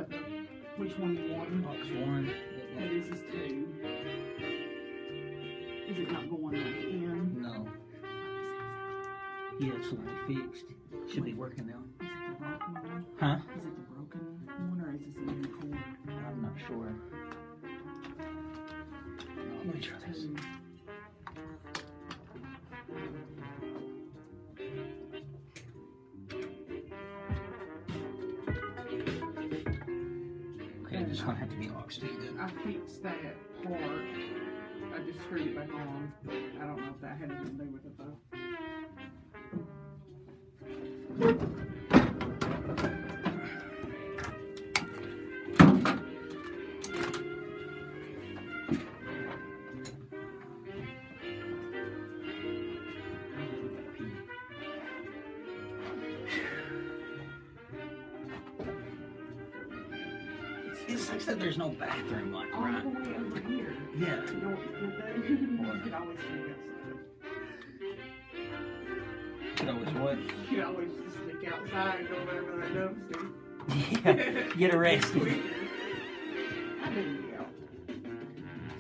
got the, which one you want? Box 1. And this is 2. Is it not going like in? No. Yeah, it's already fixed. Should be working now. Is it the broken one? Huh? Is it the broken one or is this a new cord? I'm not sure. Let me try this. Okay, this one had to be aux 2 then. I fixed that part. I just screwed it back on. I don't know if that had anything to do with it though. It sucks that there's no bathroom, like, All right? the way over here. Yeah. You know what you could do? You could always sneak outside. Could always what? You could always just sneak outside and go wherever that dumpster. Yeah, get arrested. I didn't yell.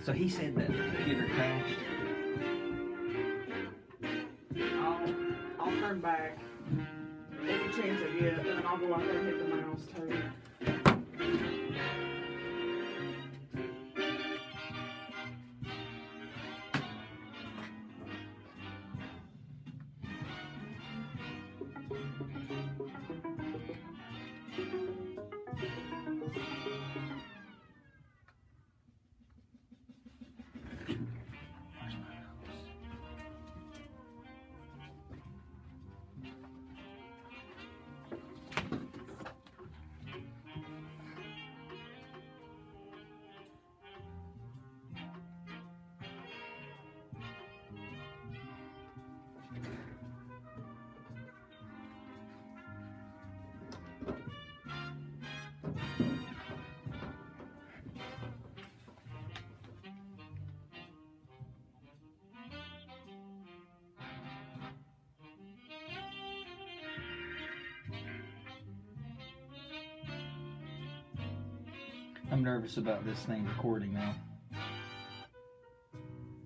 So he said that the computer crashed. I'll turn back every chance I get, and then I'll go out there and hit the mouse too. I'm nervous about this thing recording now.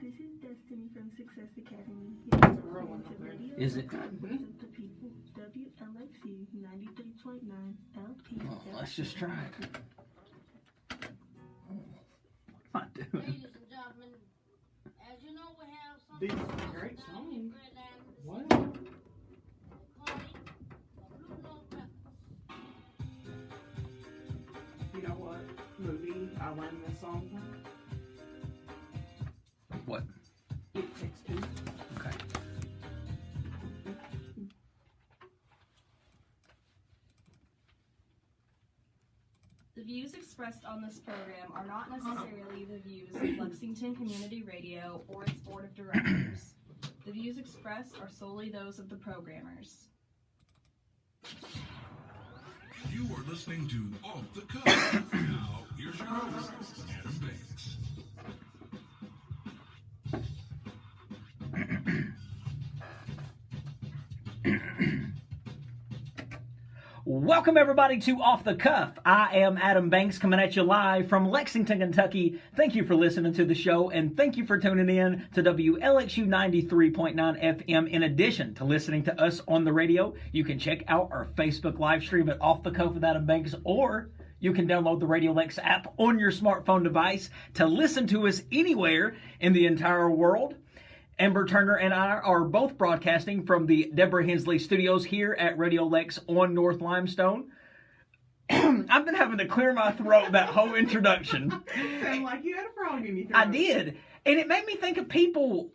This is Destiny from Success Academy. Here's rolling up there. radio. Is it? Voice of the people. WLXU 93.9 LP. Well, let's just try it. What am I doing? Ladies and gentlemen, as you know, we have These something are great songs. What? called Blue Note Records. You know what movie I learned this song from? What? It Takes Two. Okay. The views expressed on this program are not necessarily the views of Lexington Community Radio or its board of directors. The views expressed are solely those of the programmers. You are listening to Off the Cuff. Now, here's your host, Adam Banks. Welcome everybody to Off the Cuff. I am Adam Banks coming at you live from Lexington, Kentucky. Thank you for listening to the show and thank you for tuning in to WLXU 93.9 FM. In addition to listening to us on the radio, you can check out our Facebook live stream at Off the Cuff with Adam Banks, or you can download the Radio Lex app on your smartphone device to listen to us anywhere in the entire world. Amber Turner and I are both broadcasting from the Deborah Hensley studios here at Radio Lex on North Limestone. I've been having to clear my throat that whole introduction. Sounded like you had a frog in your throat. I did. And it made me think of people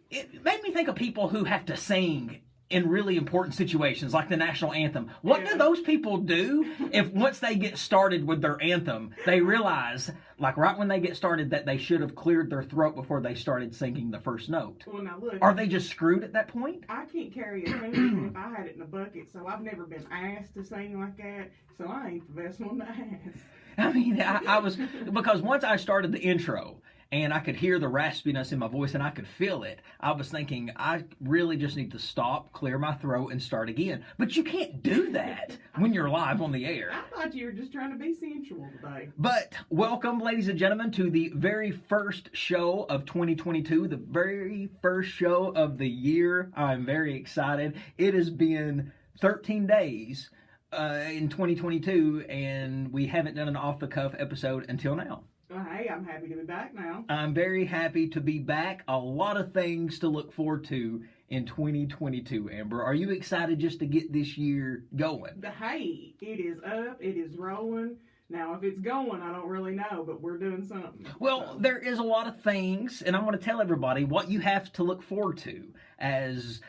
who have to sing in really important situations like the national anthem. What do those people do if once they get started with their anthem, they realize, like right when they get started, that they should have cleared their throat before they started singing the first note? Well, now look. Are they just screwed at that point? I can't carry a tune even if I had it in a bucket, so I've never been asked to sing like that, so I ain't the best one to ask. I mean, I was, because once I started the intro, and I could hear the raspiness in my voice and I could feel it, I was thinking, I really just need to stop, clear my throat, and start again. But you can't do that when you're live on the air. I thought you were just trying to be sensual today. But welcome, ladies and gentlemen, to the very first show of 2022, the very first show of the year. I'm very excited. It has been 13 days in 2022, and we haven't done an off-the-cuff episode until now. Well, hey, I'm happy to be back now. I'm very happy to be back. A lot of things to look forward to in 2022, Amber. Are you excited just to get this year going? Hey, it is up, it is rolling. Now, if it's going, I don't really know, but we're doing something. Well, So, there is a lot of things, and I want to tell everybody what you have to look forward to as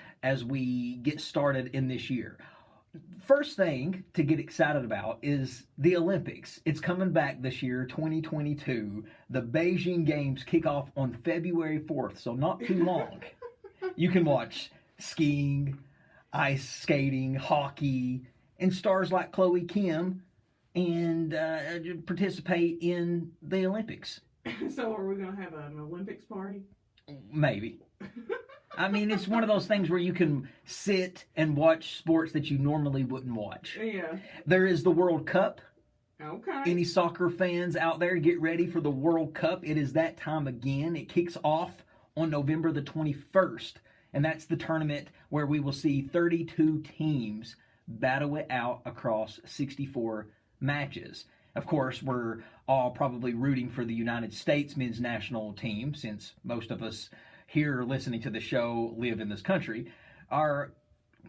we get started in this year. First thing to get excited about is the Olympics. It's coming back this year, 2022. The Beijing Games kick off on February 4th, so not too long. You can watch skiing, ice skating, hockey, and stars like Chloe Kim and participate in the Olympics. so are we going to have an Olympics party? Maybe. I mean, it's one of those things where you can sit and watch sports that you normally wouldn't watch. Yeah. There is the World Cup. Okay. Any soccer fans out there, get ready for the World Cup. It is that time again. It kicks off on November the 21st. And that's the tournament where we will see 32 teams battle it out across 64 matches. Of course, we're all probably rooting for the United States men's national team, since most of us here listening to the show live in this country. Our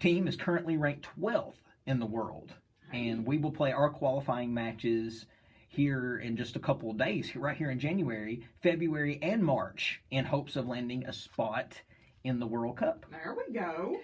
team is currently ranked 12th in the world, and we will play our qualifying matches here in just a couple of days, right here in January, February, and March, in hopes of landing a spot in the World Cup. There we go.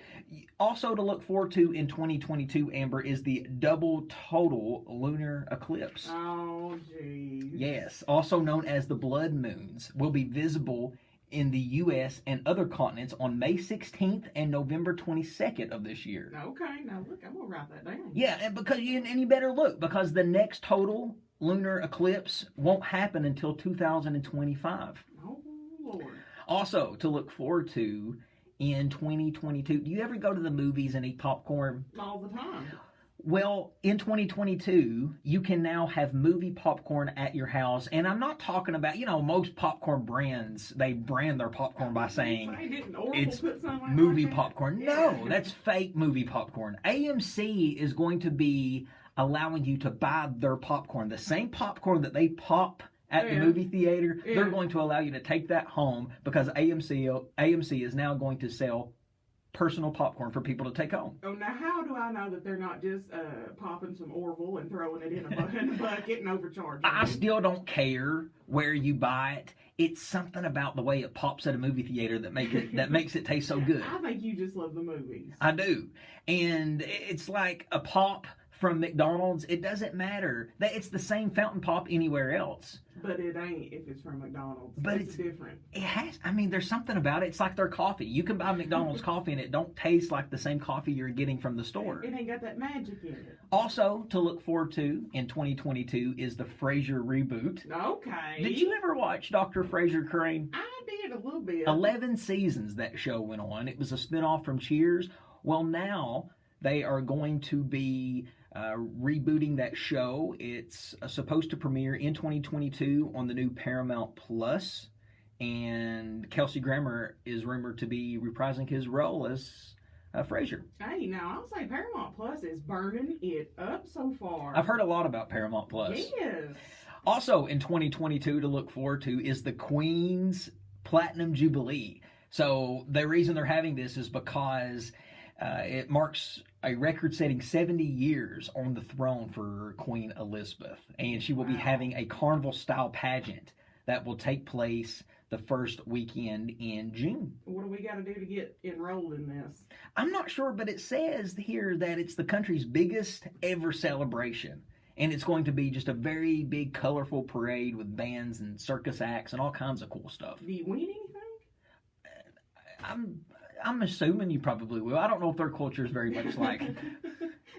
Also to look forward to in 2022, Amber, is the double total lunar eclipse. Oh, geez. Yes, also known as the blood moons, will be visible in the U.S. and other continents on May 16th and November 22nd of this year. Okay, now look, I'm going to write that down. Yeah, and you better look, because the next total lunar eclipse won't happen until 2025. Oh, Lord. Also, to look forward to in 2022, do you ever go to the movies and eat popcorn? All the time. Well, in 2022, you can now have movie popcorn at your house. And I'm not talking about, most popcorn brands, they brand their popcorn by saying Didn't Orville it's put something movie like that? popcorn. Yeah. No, that's fake movie popcorn. AMC is going to be allowing you to buy their popcorn. The same popcorn that they pop at the Yeah. movie theater, Yeah. they're going to allow you to take that home, because AMC is now going to sell personal popcorn for people to take home. Oh, now how do I know that they're not just popping some Orville and throwing it in a bucket and overcharging? I still don't care where you buy it. It's something about the way it pops at a movie theater that makes it taste so good. I think you just love the movies. I do. And it's like a pop from McDonald's. It doesn't matter. It's the same fountain pop anywhere else. But it ain't if it's from McDonald's. But it's different. It has, there's something about it. It's like their coffee. You can buy McDonald's coffee and it don't taste like the same coffee you're getting from the store. It ain't got that magic in it. Also, to look forward to in 2022 is the Frasier reboot. Okay. Did you ever watch Dr. Frasier, Crane? I did a little bit. 11 seasons that show went on. It was a spinoff from Cheers. Well, now they are going to be rebooting that show. It's supposed to premiere in 2022 on the new Paramount Plus, and Kelsey Grammer is rumored to be reprising his role as Frasier. Hey, now I'll say Paramount Plus is burning it up so far. I've heard a lot about Paramount Plus. Yes. Also in 2022 to look forward to is the Queen's Platinum Jubilee. So the reason they're having this is because it marks a record-setting 70 years on the throne for Queen Elizabeth. And she will be having a carnival-style pageant that will take place the first weekend in June. What do we got to do to get enrolled in this? I'm not sure, but it says here that it's the country's biggest ever celebration. And it's going to be just a very big, colorful parade with bands and circus acts and all kinds of cool stuff. Do you win anything? I'm assuming you probably will. I don't know if their culture is very much like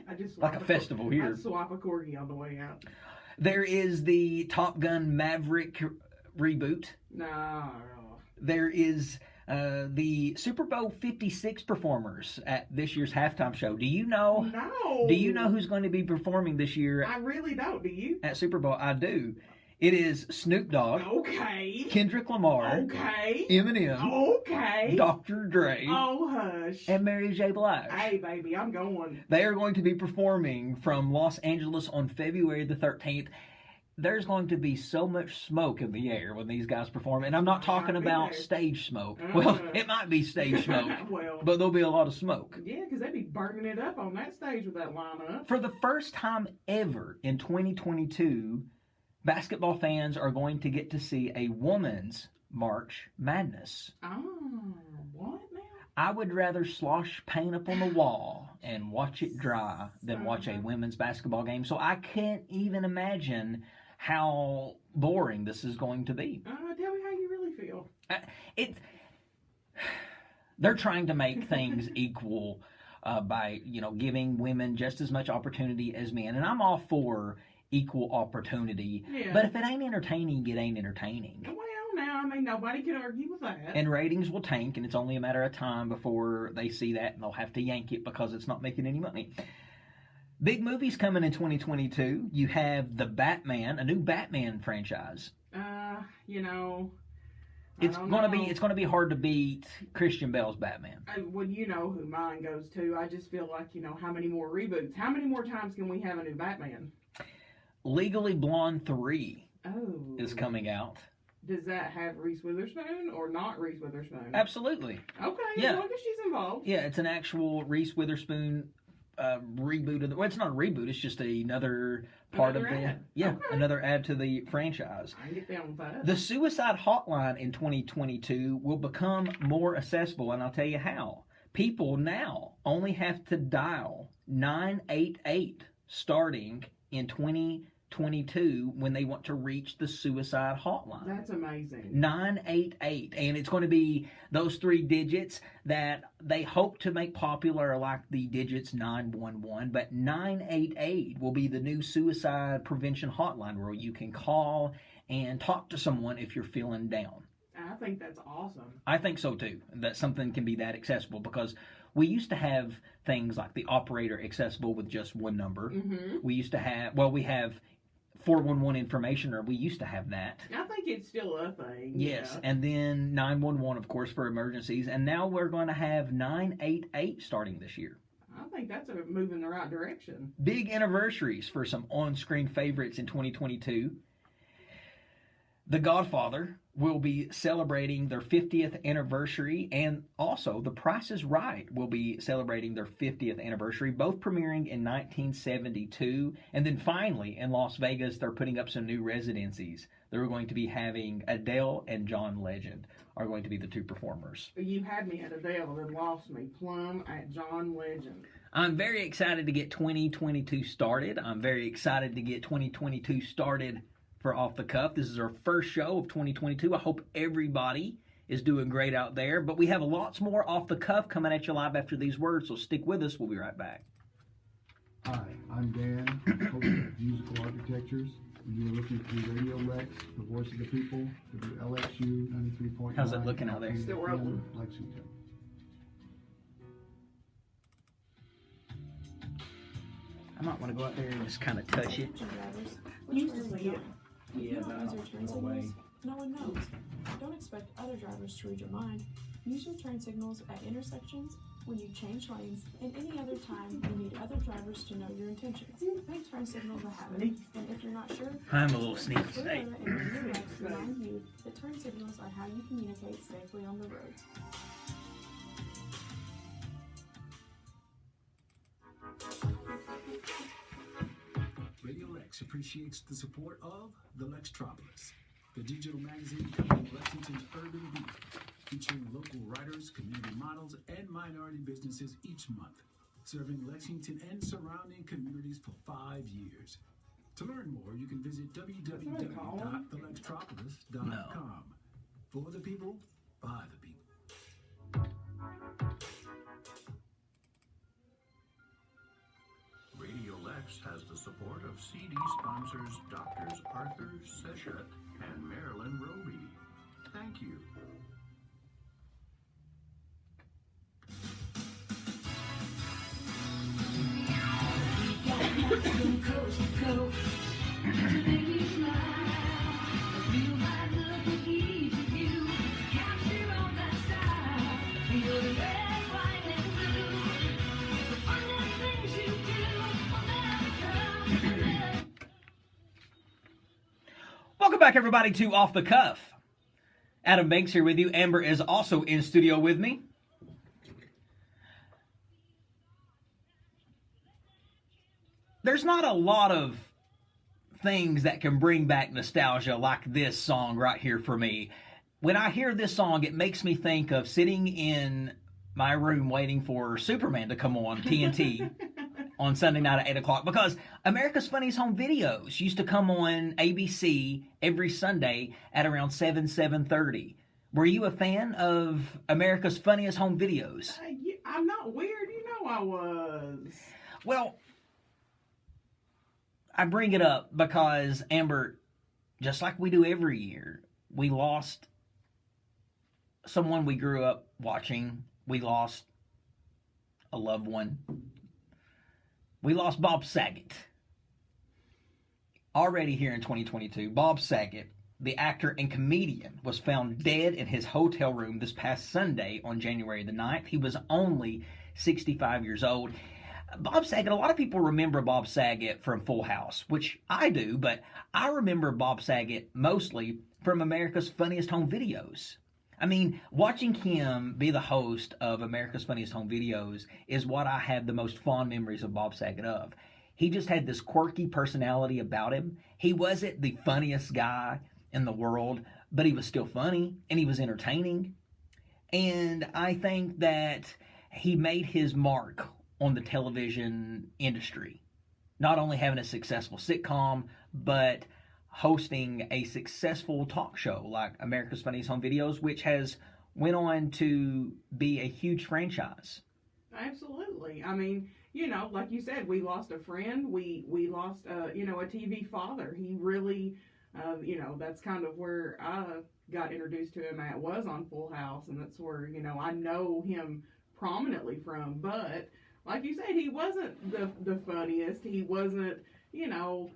I just like a festival here. I swap a corgi on the way out. There is the Top Gun Maverick reboot. No. There is the Super Bowl 56 performers at this year's halftime show. Do you know? No. Do you know who's going to be performing this year I really don't. Do you? at Super Bowl? I do. It is Snoop Dogg, Okay. Kendrick Lamar, Okay. Eminem, Okay. Dr. Dre, Oh, hush. and Mary J. Blige. Hey, baby, I'm going. They are going to be performing from Los Angeles on February the 13th. There's going to be so much smoke in the air when these guys perform, and I'm not talking I'll be about there. stage smoke. Well, it might be stage smoke, Well, but there'll be a lot of smoke. yeah, because they'd be burning it up on that stage with that lineup. For the first time ever in 2022, basketball fans are going to get to see a woman's March Madness. Oh, what now? I would rather slosh paint up on the wall and watch it dry than watch a women's basketball game. So I can't even imagine how boring this is going to be. Tell me how you really feel. They're trying to make things equal by giving women just as much opportunity as men, and I'm all for equal opportunity. Yeah. But if it ain't entertaining, it ain't entertaining. Well, now, I mean, nobody can argue with that. And ratings will tank, and it's only a matter of time before they see that and they'll have to yank it because it's not making any money. Big movies coming in 2022. You have the Batman, a new Batman franchise. You know, It's gonna be hard to beat Christian Bale's Batman. Well, you know who mine goes to. I just feel like, how many more reboots? How many more times can we have a new Batman? Legally Blonde 3 Oh. is coming out. Does that have Reese Witherspoon or not Reese Witherspoon? Absolutely. Okay, Yeah. as long as she's involved. Yeah, it's an actual Reese Witherspoon reboot of the. Well, it's not a reboot. It's just another part Another of the. ad. Yeah, Okay. another add to the franchise. I can get down with that. The suicide hotline in 2022 will become more accessible, and I'll tell you how. People now only have to dial 988 starting in 2022 when they want to reach the suicide hotline. That's amazing. 988, and it's going to be those 3 digits that they hope to make popular, like the digits 911, but 988 will be the new suicide prevention hotline where you can call and talk to someone if you're feeling down. I think that's awesome. I think so too, that something can be that accessible, because we used to have things like the operator accessible with just one number. Mm-hmm. We used to have, we have 411 information, or we used to have that. I think it's still a thing. Yes, Yeah. and then 911, of course, for emergencies, and now we're going to have 988 starting this year. I think that's a move in the right direction. Big anniversaries for some on-screen favorites in 2022. The Godfather will be celebrating their 50th anniversary, and also The Price is Right will be celebrating their 50th anniversary, both premiering in 1972. And then finally, in Las Vegas, they're putting up some new residencies. They're going to be having Adele and John Legend are going to be the 2 performers. You had me at Adele and lost me plumb at John Legend. I'm very excited to get 2022 started. I'm very excited to get 2022 started for Off the Cuff. This is our first show of 2022. I hope everybody is doing great out there. But we have lots more Off the Cuff coming at you live after these words, so stick with us. We'll be right back. Hi, I'm Dan, host of Musical Architectures. You are listening to Radio Lex, the voice of the people, WLXU 93.9. How's it looking out there? Still rolling. Lexington. I might want to go out there and just kind of touch it. You used to see it. Yeah, If you don't use your turn no way. signals, no one knows. Don't expect other drivers to read your mind. Use your turn signals at intersections, when you change lanes, and any other time you need other drivers to know your intentions. Make turn signals a habit. And if you're not sure, I'm a little sneaky Toyota today. and Radio Lex remind you that turn signals are how you communicate safely on the road. Radio Lex appreciates the support of the Lextropolis, the digital magazine covering Lexington's urban beat, featuring local writers, community models, and minority businesses each month, serving Lexington and surrounding communities for 5 years. To learn more, you can visit www.thelextropolis.com. For the people, by the people. Radio Lex has the support of CD sponsors Drs. Arthur Seshet and Marilyn Roby. Thank you. Welcome back, everybody, to Off the Cuff. Adam Banks here with you. Amber is also in studio with me. There's not a lot of things that can bring back nostalgia like this song right here for me. When I hear this song, it makes me think of sitting in my room waiting for Superman to come on TNT on Sunday night at 8 o'clock, because America's Funniest Home Videos used to come on ABC every Sunday at around 7:30. Were you a fan of America's Funniest Home Videos? I'm not weird. You know I was. Well, I bring it up because, Amber, just like we do every year, we lost someone we grew up watching. We lost a loved one. We lost Bob Saget. Already here in 2022, Bob Saget, the actor and comedian, was found dead in his hotel room this past Sunday on January the 9th. He was only 65 years old. Bob Saget, a lot of people remember Bob Saget from Full House, which I do, but I remember Bob Saget mostly from America's Funniest Home Videos. I mean, watching him be the host of America's Funniest Home Videos is what I have the most fond memories of Bob Saget of. He just had this quirky personality about him. He wasn't the funniest guy in the world, but he was still funny, and he was entertaining. And I think that he made his mark on the television industry. Not only having a successful sitcom, but hosting a successful talk show like America's Funniest Home Videos, which has went on to be a huge franchise. Absolutely. I mean, you know, like you said, we lost a friend. We lost, you know, a TV father. He really, you know, that's kind of where I got introduced to him at, was on Full House, and that's where, you know, I know him prominently from. But like you said, he wasn't the funniest. He wasn't, you know,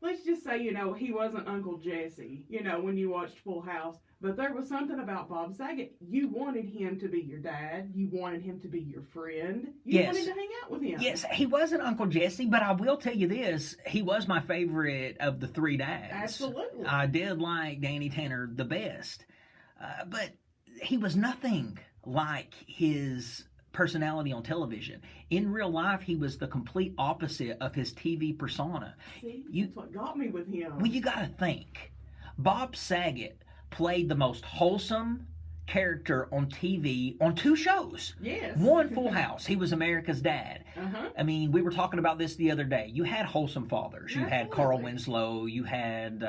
let's just say, you know, he wasn't Uncle Jesse, you know, when you watched Full House. But there was something about Bob Saget. You wanted him to be your dad. You wanted him to be your friend. You wanted to hang out with him. Yes, he wasn't Uncle Jesse, but I will tell you this. He was my favorite of the three dads. Absolutely. I did like Danny Tanner the best. But he was nothing like his personality on television. In real life, he was the complete opposite of his TV persona. See, that's what got me with him. Well, you got to think. Bob Saget played the most wholesome character on TV on two shows. Yes. One, Full House. He was America's dad. Uh-huh. I mean, we were talking about this the other day. You had wholesome fathers. You had Carl Winslow. You had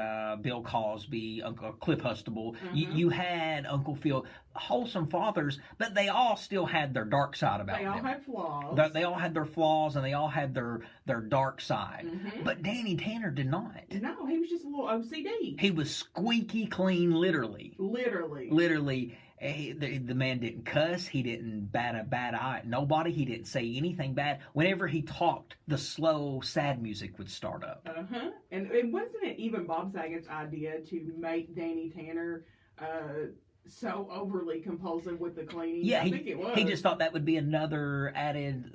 Bill Cosby, Uncle Cliff Huxtable. You had Uncle Phil. Wholesome fathers, but they all still had their dark side about them. They all had flaws. They all had their flaws, and they all had their dark side. Mm-hmm. But Danny Tanner did not. No, he was just a little OCD. He was squeaky clean, literally. Literally. The man didn't cuss. He didn't bat a bad eye at nobody. He didn't say anything bad. Whenever he talked, the slow, sad music would start up. Uh-huh. And wasn't it even Bob Saget's idea to make Danny Tanner so overly compulsive with the cleaning? Yeah, I think it was. He just thought that would be another added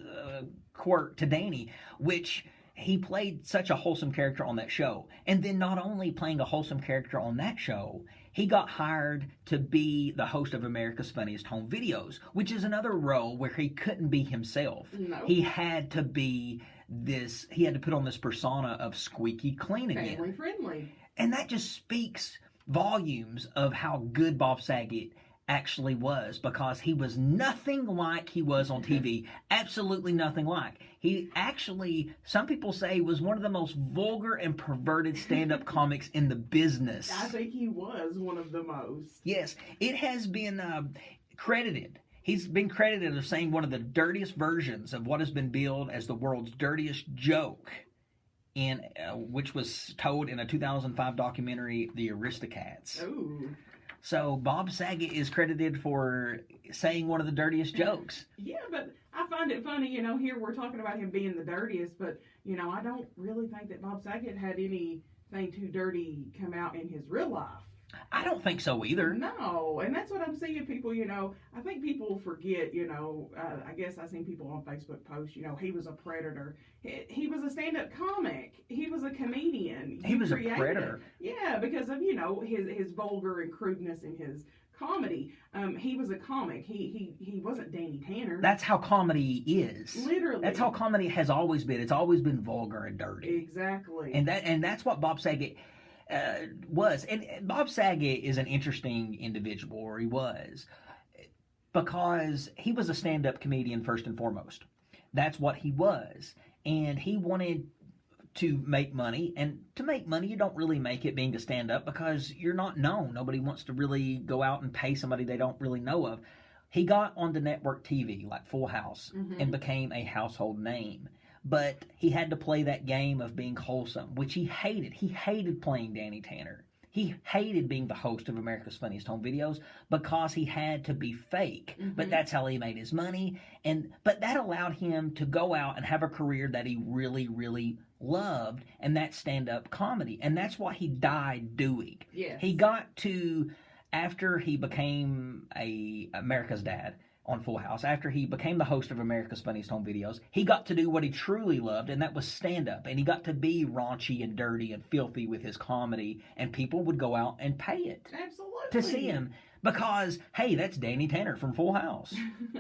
quirk to Danny, which he played such a wholesome character on that show. And then not only playing a wholesome character on that show, he got hired to be the host of America's Funniest Home Videos, which is another role where he couldn't be himself. No. He had to be he had to put on this persona of squeaky clean again. Family friendly. And that just speaks volumes of how good Bob Saget actually was, because he was nothing like he was on TV. Absolutely nothing like. He actually, some people say, was one of the most vulgar and perverted stand-up comics in the business. I think he was one of the most. Yes, it has been credited. He's been credited as saying one of the dirtiest versions of what has been billed as the world's dirtiest joke which was told in a 2005 documentary, The Aristocats. Ooh. So Bob Saget is credited for saying one of the dirtiest jokes. Yeah, but I find it funny, here we're talking about him being the dirtiest, but, I don't really think that Bob Saget had anything too dirty come out in his real life. I don't think so either. No, and that's what I'm seeing people, I think people forget, I guess I've seen people on Facebook post, he was a predator. He was a stand-up comic. He was a comedian. He was a predator. Yeah, because of, his vulgar and crudeness in his comedy. He was a comic. He wasn't Danny Tanner. That's how comedy is. Literally. That's how comedy has always been. It's always been vulgar and dirty. Exactly. And that's what Bob Saget was. And Bob Saget is an interesting individual, or he was, because he was a stand-up comedian first and foremost. That's what he was. And he wanted to make money. And to make money, you don't really make it being a stand-up because you're not known. Nobody wants to really go out and pay somebody they don't really know of. He got onto network TV like Full House and became a household name. But he had to play that game of being wholesome, which he hated. He hated playing Danny Tanner. He hated being the host of America's Funniest Home Videos because he had to be fake. But that's how he made his money. But that allowed him to go out and have a career that he really, really loved, and that's stand-up comedy. And that's what he died doing. Yes. He got to, after he became America's Dad on Full House, after he became the host of America's Funniest Home Videos, he got to do what he truly loved, and that was stand-up. And he got to be raunchy and dirty and filthy with his comedy, and people would go out and pay it Absolutely. to see him because, hey, that's Danny Tanner from Full House.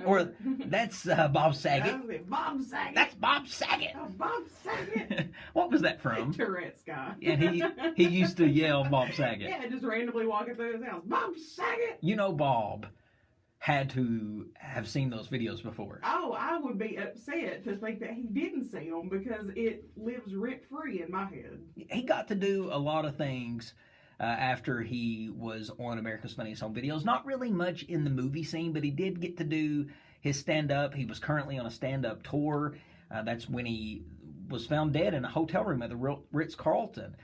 Or that's Bob Saget. Bob Saget. That's Bob Saget. Oh, Bob Saget. What was that from? Tourette's guy. And he used to yell Bob Saget. Yeah, just randomly walking through his house. Bob Saget. Bob had to have seen those videos before. Oh, I would be upset to think that he didn't see them because it lives rent-free in my head. He got to do a lot of things after he was on America's Funniest Home Videos. Not really much in the movie scene, but he did get to do his stand-up. He was currently on a stand-up tour. That's when he was found dead in a hotel room at the Ritz-Carlton.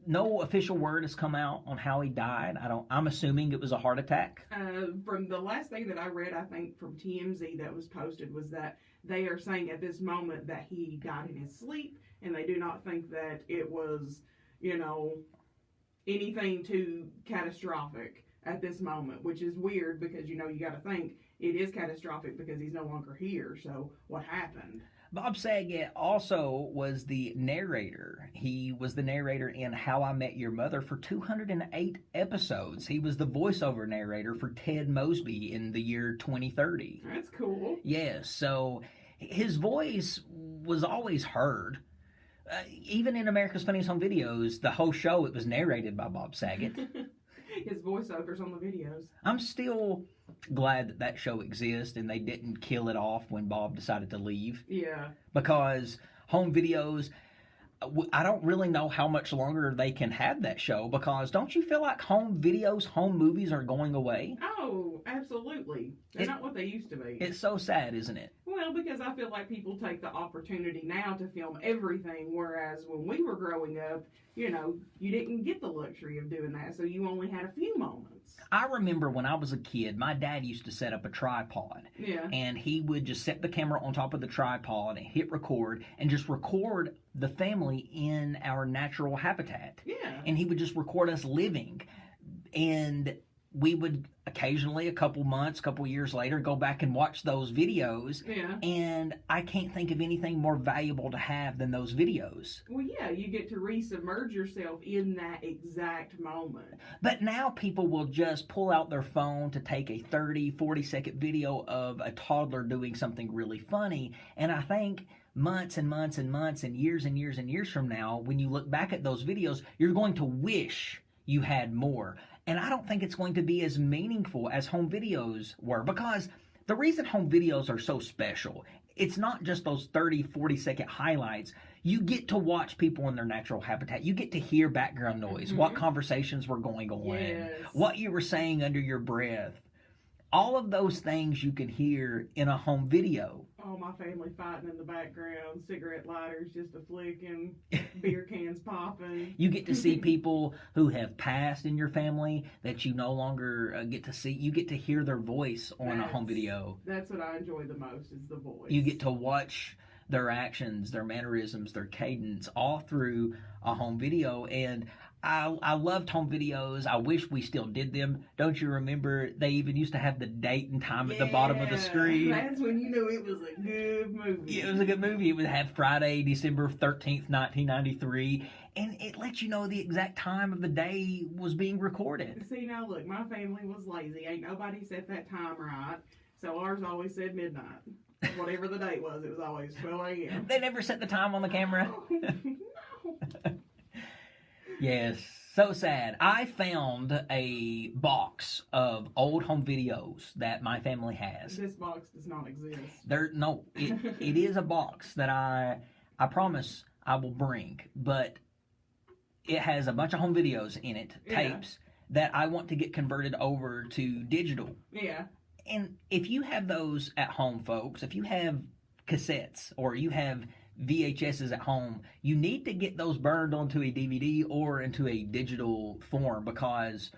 No official word has come out on how he died. I'm assuming it was a heart attack. From the last thing that I read, I think from TMZ that was posted, was that they are saying at this moment that he died in his sleep, and they do not think that it was, anything too catastrophic at this moment, which is weird because, you got to think it is catastrophic because he's no longer here. So what happened? Bob Saget also was the narrator. He was the narrator in How I Met Your Mother for 208 episodes. He was the voiceover narrator for Ted Mosby in the year 2030. That's cool. Yes, so his voice was always heard. Even in America's Funniest Home Videos, the whole show, it was narrated by Bob Saget. His voiceovers on the videos. I'm still glad that show exists and they didn't kill it off when Bob decided to leave. Yeah. Because home videos, I don't really know how much longer they can have that show, because don't you feel like home videos, home movies are going away? Oh, absolutely. They're not what they used to be. It's so sad, isn't it? Well, because I feel like people take the opportunity now to film everything, whereas when we were growing up, you didn't get the luxury of doing that, so you only had a few moments. I remember when I was a kid, my dad used to set up a tripod. Yeah. And he would just set the camera on top of the tripod and hit record and just record the family in our natural habitat. Yeah. And he would just record us living. And we would occasionally, a couple years later, go back and watch those videos. Yeah. And I can't think of anything more valuable to have than those videos. Well, yeah, you get to re-submerge yourself in that exact moment. But now people will just pull out their phone to take a 30, 40-second video of a toddler doing something really funny. And I think months and months and months and years and years and years from now, when you look back at those videos, you're going to wish you had more. And I don't think it's going to be as meaningful as home videos were, because the reason home videos are so special, it's not just those 30, 40-second highlights. You get to watch people in their natural habitat. You get to hear background noise, what conversations were going on, Yes. what you were saying under your breath. all of those things you can hear in a home video. All my family fighting in the background, cigarette lighters just a flicking, beer cans popping. You get to see people who have passed in your family that you no longer get to see. You get to hear their voice on a home video. That's what I enjoy the most is the voice. You get to watch their actions, their mannerisms, their cadence, all through a home video. And I loved home videos. I wish we still did them. Don't you remember they even used to have the date and time at the bottom of the screen? That's when you knew it was a good movie. Yeah, it was a good movie. It would have Friday, December 13th, 1993. And it lets you know the exact time of the day was being recorded. See, now look, my family was lazy. Ain't nobody set that time right. So ours always said midnight. Whatever the date was, it was always 12 a.m. They never set the time on the camera. No. Yes, so sad. I found a box of old home videos that my family has. This box does not exist. It is a box that I promise I will bring, but it has a bunch of home videos in it, tapes, that I want to get converted over to digital. Yeah. And if you have those at home, folks, if you have cassettes or you have VHSs at home, you need to get those burned onto a DVD or into a digital form because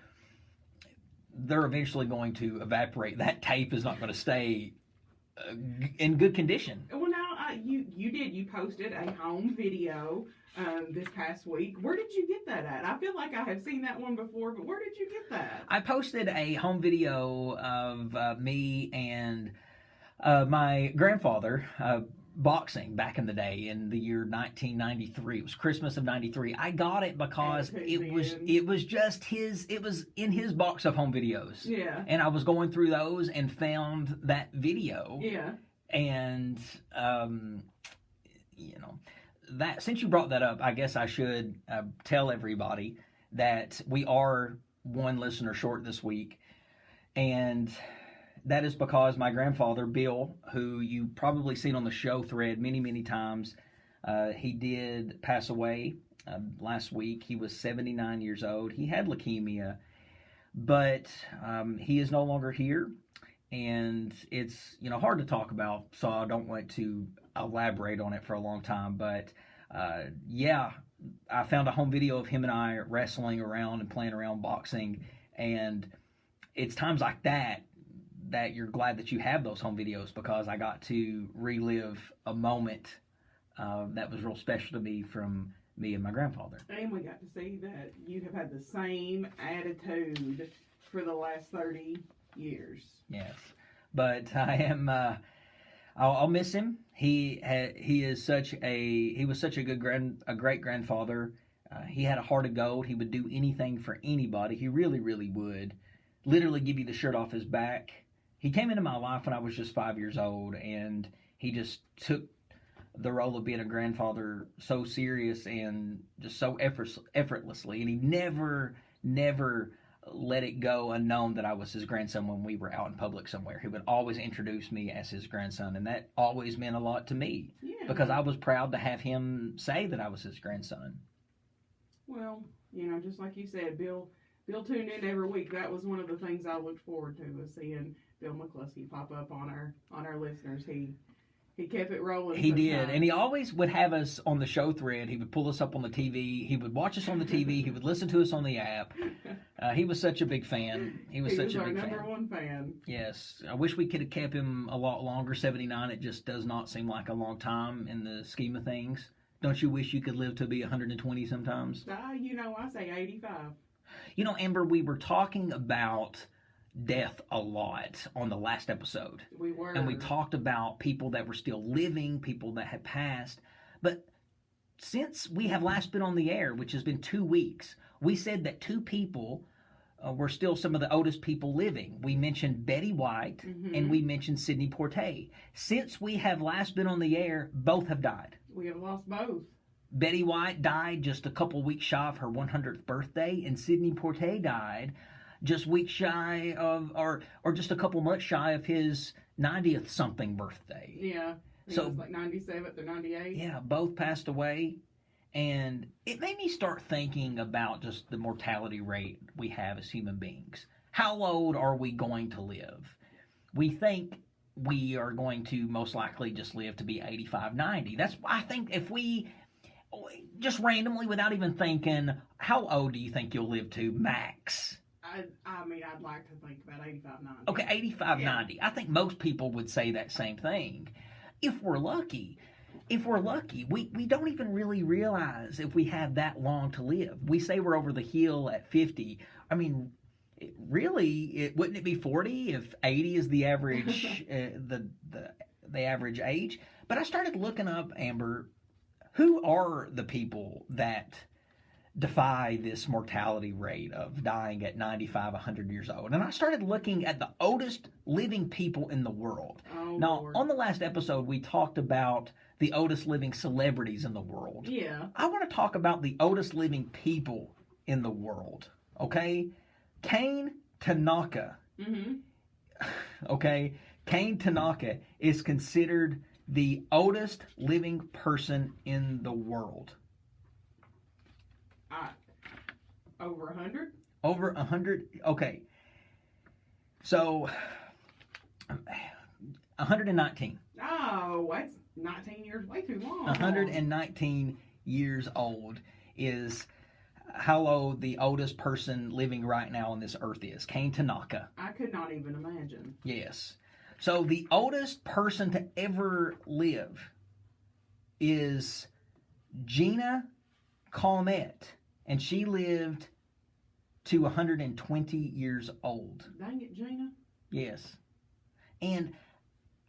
they're eventually going to evaporate. That tape is not going to stay in good condition. Well, now you posted a home video this past week. Where did you get that at? I feel like I have seen that one before, but where did you get that? I posted a home video of me and my grandfather boxing back in the day in the year 1993. It was Christmas of 93. I got it because it was just his, it was in his box of home videos. Yeah. And I was going through those and found that video. Yeah. And that, since you brought that up, I guess I should tell everybody that we are one listener short this week. And that is because my grandfather, Bill, who you probably seen on the show thread many, many times, he did pass away last week. He was 79 years old. He had leukemia, but he is no longer here. And it's, hard to talk about, so I don't want to elaborate on it for a long time. But, I found a home video of him and I wrestling around and playing around boxing. And it's times like that you're glad that you have those home videos, because I got to relive a moment that was real special to me from me and my grandfather. And we got to see that you have had the same attitude for the last 30 years. Yes, but I am. I'll miss him. He was such a great grandfather. He had a heart of gold. He would do anything for anybody. He really, really would. Literally give you the shirt off his back. He came into my life when I was just 5 years old, and he just took the role of being a grandfather so serious and just so effortlessly. And he never let it go unknown that I was his grandson when we were out in public somewhere. He would always introduce me as his grandson, and that always meant a lot to me, because I was proud to have him say that I was his grandson. Well, just like you said, Bill tuned in every week. That was one of the things I looked forward to, was seeing Bill McCluskey pop up on our listeners. He kept it rolling. He did, and he always would have us on the show thread. He would pull us up on the TV. He would watch us on the TV. He would listen to us on the app. He was such a big fan. He was such a big fan. Our number one fan. Yes. I wish we could have kept him a lot longer. 79, it just does not seem like a long time in the scheme of things. Don't you wish you could live to be 120 sometimes? I say 85. Amber, we were talking about death a lot on the last episode. We were. And we talked about people that were still living, people that had passed. But since we have last been on the air, which has been 2 weeks, we said that 2 people were still some of the oldest people living. We mentioned Betty White, and we mentioned Sidney Poitier. Since we have last been on the air, both have died. We have lost both. Betty White died just a couple weeks shy of her 100th birthday, and Sidney Poitier died just weeks shy of, or just a couple months shy of his 90th something birthday. Yeah. So it was like 97th or 98. Yeah, both passed away. And it made me start thinking about just the mortality rate we have as human beings. How old are we going to live? we think we are going to most likely just live to be 85, 90. That's, I think, if we just randomly, without even thinking, how old do you think you'll live to max? I mean, I'd like to think about 85, 90. Okay, 85, Yeah. 90. I think most people would say that same thing. If we're lucky, we don't even really realize if we have that long to live. We say we're over the hill at 50. I mean, wouldn't it be 40 if 80 is the average the average age? But I started looking up, Amber, who are the people that defy this mortality rate of dying at 95, 100 years old? And I started looking at the oldest living people in the world. Oh, Now, Lord. on the last episode, we talked about the oldest living celebrities in the world. Yeah. I want to talk about the oldest living people in the world, okay? Kane Tanaka, Mm-hmm. okay? Kane Tanaka is considered the oldest living person in the world. Over 100? Over 100, okay. So, 119. Oh, that's 19 years, way too long. 119 years old is how old the oldest person living right now on this earth is. Kane Tanaka. I could not even imagine. Yes. So the oldest person to ever live is Gina Calmette, and she lived to 120 years old. Dang it, Gina. Yes. And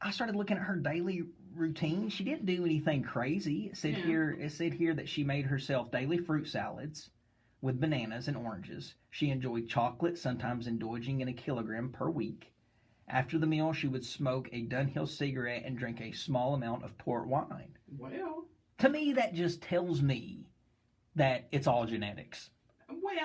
I started looking at her daily routine. She didn't do anything crazy. It said here that she made herself daily fruit salads with bananas and oranges. She enjoyed chocolate, sometimes indulging in a kilogram per week. After the meal, she would smoke a Dunhill cigarette and drink a small amount of port wine. Well, To me, that just tells me that it's all genetics.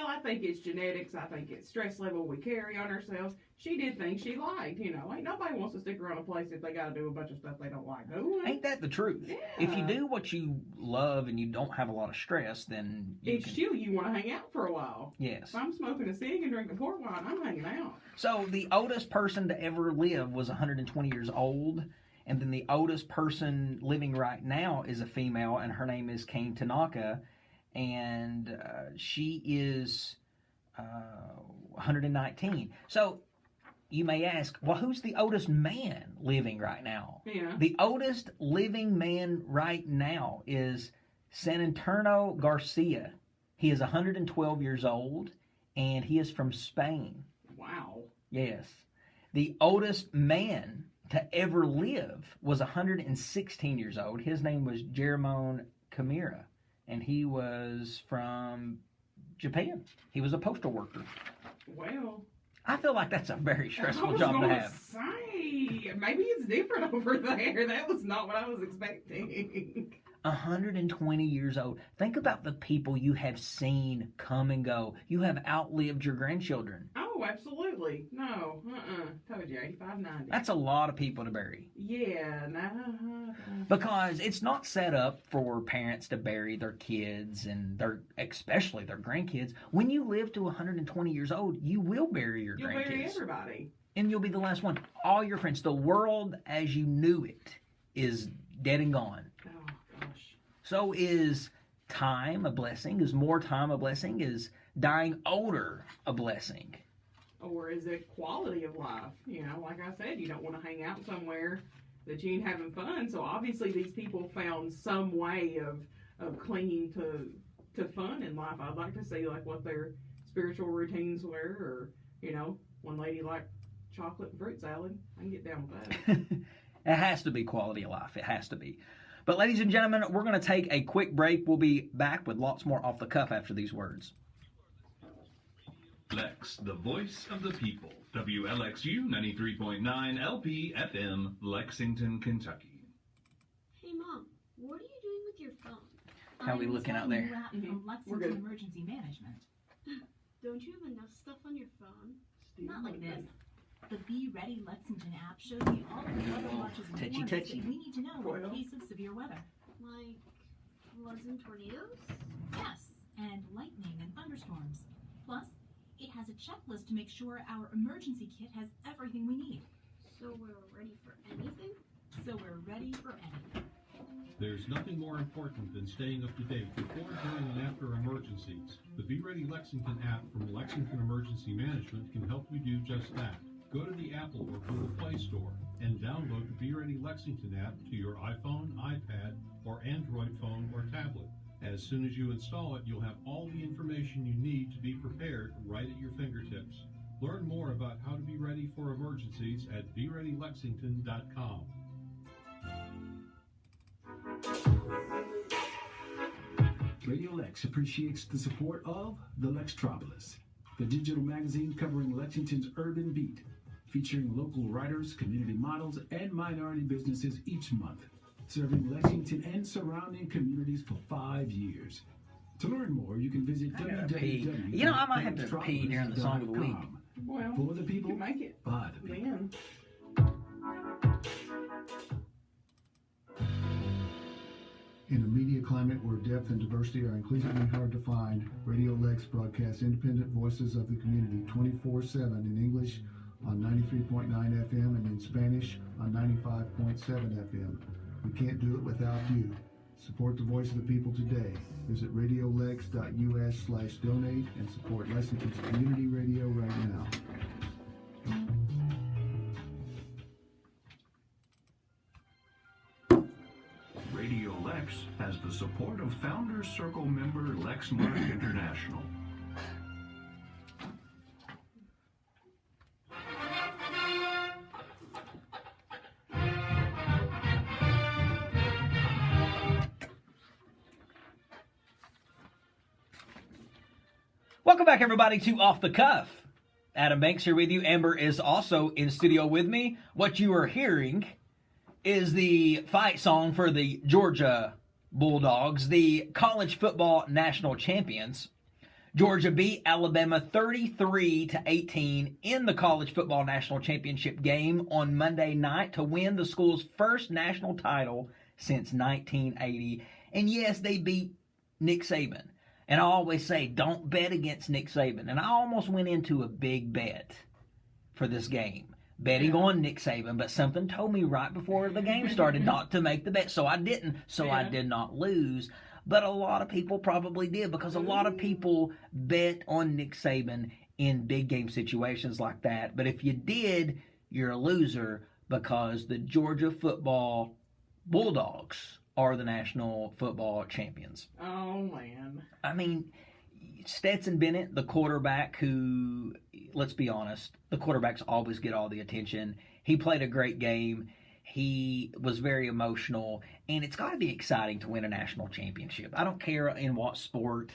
I think it's genetics. I think it's stress level we carry on ourselves. She did things she liked, you know. Ain't nobody wants to stick around a place if they got to do a bunch of stuff they don't like doing. Ain't that the truth? Yeah. If you do what you love and you don't have a lot of stress, then It's chill. You want to hang out for a while. Yes. If I'm smoking a cig and drinking port wine, I'm hanging out. So the oldest person to ever live was 120 years old, and then the oldest person living right now is a female, and her name is Kane Tanaka, and she is 119. So you may ask, well, who's the oldest man living right now? Yeah. The oldest living man right now is San Antonio Garcia. He is 112 years old, and he is from Spain. Wow. Yes. The oldest man to ever live was 116 years old. His name was Jeroen Kamira, and he was from Japan. He was a postal worker. Well, I feel like that's a very I stressful was job to gonna have. say, maybe it's different over there. That was not what I was expecting. 120 years old. Think about the people you have seen come and go. You have outlived your grandchildren. Oh, absolutely. No. Told you, 85, 90. That's a lot of people to bury. Yeah, no. Because it's not set up for parents to bury their kids and especially their grandkids. When you live to 120 years old, you will bury your You'll grandkids. bury everybody. And you'll be the last one. All your friends, the world as you knew it is dead and gone. Oh, gosh. So is time a blessing? Is more time a blessing? Is dying older a blessing? Or is it quality of life? You know, like I said, you don't want to hang out somewhere that you ain't having fun. So obviously these people found some way of clinging to fun in life. I'd like to see like what their spiritual routines were, or, you know, one lady liked chocolate and fruit salad. I can get down with that. It has to be quality of life. It has to be. But ladies and gentlemen, we're going to take a quick break. We'll be back with lots more off the cuff after these words. Lex, the voice of the people. WLXU 93.9 LP FM, Lexington, Kentucky. Hey, Mom, what are you doing with your phone? How we looking out there? Mhm. From We're good. Lexington Emergency Management. Don't you have enough stuff on your phone? Not like this. The Be Ready Lexington app shows you all of the weather watches and Touchy, warnings touchy. that we need to know in Well. case of severe weather. Like floods and tornadoes? Yes, and lightning and thunderstorms. Plus, it has a checklist to make sure our emergency kit has everything we need. So we're ready for anything? So we're ready for anything. There's nothing more important than staying up to date before, during, and after emergencies. The Be Ready Lexington app from Lexington Emergency Management can help you do just that. Go to the Apple or Google Play Store and download the Be Ready Lexington app to your iPhone, iPad, or Android phone or tablet. As soon as you install it, you'll have all the information you need to be prepared right at your fingertips. Learn more about how to be ready for emergencies at BeReadyLexington.com. Radio Lex appreciates the support of the Lextropolis, the digital magazine covering Lexington's urban beat, featuring local writers, community models, and minority businesses each month, serving Lexington and surrounding communities for 5 years. To learn more, you can visit I might have to pee during the song of the week. Well, for the people, you can make it by the people. then. In a media climate where depth and diversity are increasingly hard to find, Radio Lex broadcasts independent voices of the community 24/7 in English on 93.9 FM and in Spanish on 95.7 FM. We can't do it without you. Support the voice of the people today. Visit radiolex.us/donate and support Lexington's community radio right now. Radio Lex has the support of Founders Circle member Lexmark International. Welcome back, everybody, to Off the Cuff. Adam Banks here with you. Amber is also in studio with me. What you are hearing is the fight song for the Georgia Bulldogs, the college football national champions. Georgia beat Alabama 33-18 in the college football national championship game on Monday night to win the school's first national title since 1980. And yes, they beat Nick Saban. And I always say, don't bet against Nick Saban. And I almost went into a big bet for this game, betting on Nick Saban, but something told me right before the game started not to make the bet. So I didn't. So I did not lose. But a lot of people probably did, because a lot of people bet on Nick Saban in big game situations like that. But if you did, you're a loser, because the Georgia football Bulldogs are the national football champions. Oh, man. I mean, Stetson Bennett, the quarterback who, let's be honest, the quarterbacks always get all the attention. He played a great game. He was very emotional, and it's got to be exciting to win a national championship. I don't care in what sport,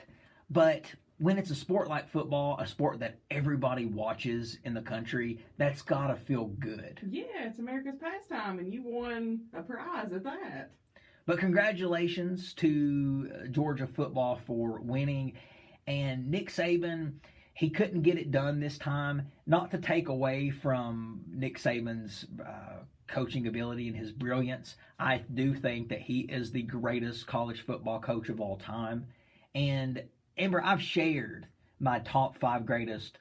but when it's a sport like football, a sport that everybody watches in the country, that's got to feel good. Yeah, it's America's pastime, and you won a prize at that. But congratulations to Georgia football for winning. And Nick Saban, he couldn't get it done this time. Not to take away from Nick Saban's coaching ability and his brilliance. I do think that he is the greatest college football coach of all time. And Amber, I've shared my top 5 greatest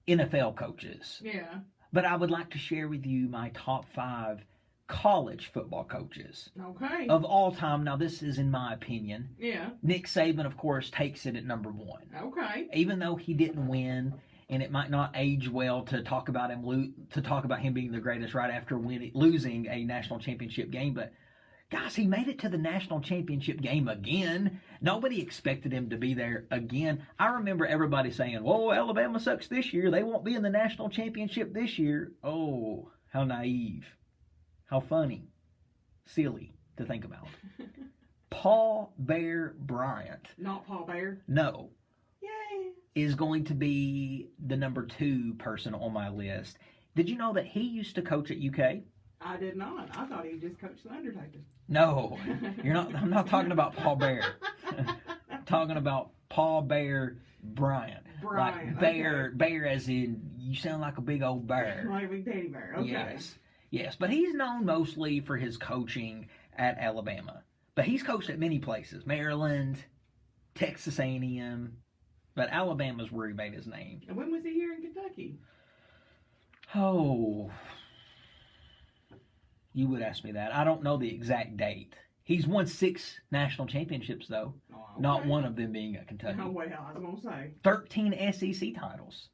NFL coaches. Yeah. But I would like to share with you my top 5 college football coaches. Okay. Of all time. Now, this is in my opinion. Yeah. Nick Saban, of course, takes it at number 1. Okay. Even though he didn't win, and it might not age well to talk about him being the greatest right after losing a national championship game, but guys, he made it to the national championship game again. Nobody expected him to be there again. I remember everybody saying, "Whoa, Alabama sucks this year. They won't be in the national championship this year." Oh, how naive. How funny. Silly to think about. Paul Bear Bryant. Not Paul Bear? No. Yay. Is going to be the number 2 person on my list. Did you know that he used to coach at UK? I did not. I thought he just coached the Undertaker. No. I'm not talking about Paul Bear. I'm talking about Paul Bear Bryant. Like bear, okay. Bear as in, you sound like a big old bear. Like a big teddy bear, okay. Yes, but he's known mostly for his coaching at Alabama. But he's coached at many places. Maryland, Texas A&M. But Alabama's where he made his name. And when was he here in Kentucky? Oh, You would ask me that. I don't know the exact date. He's won 6 national championships, though. Oh, okay. Not one of them being at Kentucky. Oh, well, I was going to say. 13 SEC titles.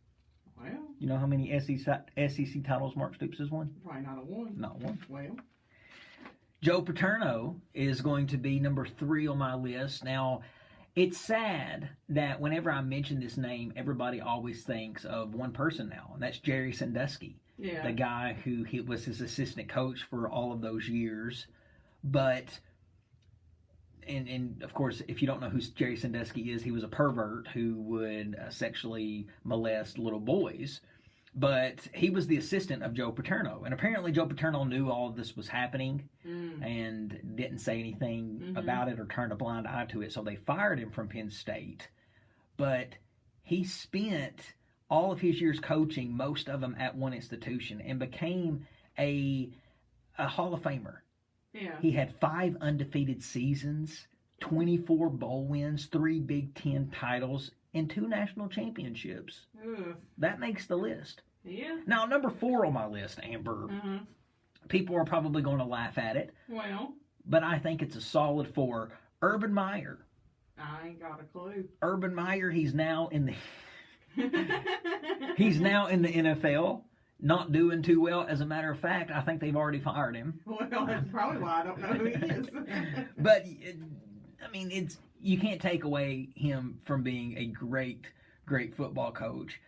Well, You know how many SEC titles Mark Stoops has won? probably not a one. Not one. Well, Joe Paterno is going to be number 3 on my list. Now, it's sad that whenever I mention this name, everybody always thinks of one person now, and that's Jerry Sandusky, yeah. the guy who was his assistant coach for all of those years. But, and of course, if you don't know who Jerry Sandusky is, he was a pervert who would sexually molest little boys. But he was the assistant of Joe Paterno. And apparently Joe Paterno knew all of this was happening and didn't say anything about it or turned a blind eye to it. So they fired him from Penn State. But he spent all of his years coaching, most of them at one institution, and became a Hall of Famer. Yeah. He had 5 undefeated seasons, 24 bowl wins, 3 Big Ten titles, and 2 national championships. Ugh. That makes the list. Yeah. Now, number 4 on my list, Amber, people are probably going to laugh at it, Well, but I think it's a solid 4. Urban Meyer. I ain't got a clue. Urban Meyer, he's now in the NFL, not doing too well. As a matter of fact, I think they've already fired him. Well, that's probably why I don't know who he is. But I mean, you can't take away him from being a great football coach.